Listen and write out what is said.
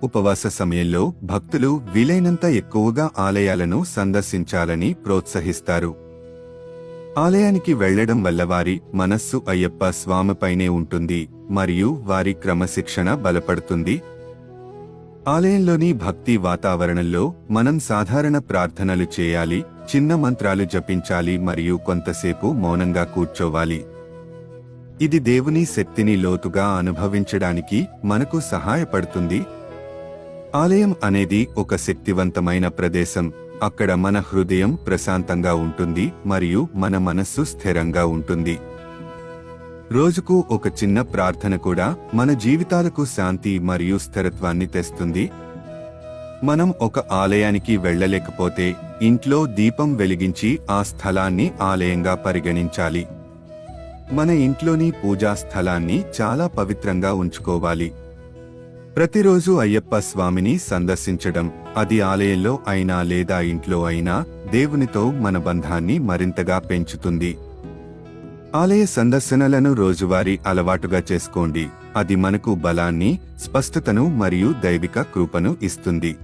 ఉపవాస సమయంలో భక్తులు వీలైనంత ఎక్కువగా ఆలయాలను సందర్శించాలని ప్రోత్సహిస్తారు. ఆలయానికి వెళ్లడం వల్ల వారి మనస్సు అయ్యప్ప స్వామిపైనే ఉంటుంది మరియు వారి క్రమశిక్షణ బలపడుతుంది. ఆలయంలోని భక్తి వాతావరణంలో మనం సాధారణ ప్రార్థనలు చేయాలి, చిన్న మంత్రాలు జపించాలి మరియు కొంతసేపు మౌనంగా కూర్చోవాలి. ఇది దేవుని శక్తిని లోతుగా అనుభవించడానికి మనకు సహాయపడుతుంది. ఆలయం అనేది ఒక శక్తివంతమైన ప్రదేశం. అక్కడ మన హృదయం ప్రశాంతంగా ఉంటుంది మరియు మన మనస్సు స్థిరంగా ఉంటుంది. రోజుకు ఒక చిన్న ప్రార్థన కూడా మన జీవితాలకు శాంతి మరియు స్థిరత్వాన్ని తెస్తుంది. మనం ఒక ఆలయానికి వెళ్ళలేకపోతే ఇంట్లో దీపం వెలిగించి ఆ స్థలాన్ని ఆలయంగా పరిగణించాలి. మన ఇంట్లోని పూజా స్థలాన్ని చాలా పవిత్రంగా ఉంచుకోవాలి. ప్రతిరోజు అయ్యప్ప స్వామిని సందర్శించడం, అది ఆలయంలో అయినా లేదా ఇంట్లో అయినా, దేవునితో మన బంధాన్ని మరింతగా పెంచుతుంది. ఆలయ సందర్శనలను రోజువారీ అలవాటుగా చేసుకోండి. అది మనకు బలాన్ని, స్పష్టతను మరియు దైవిక కృపను ఇస్తుంది.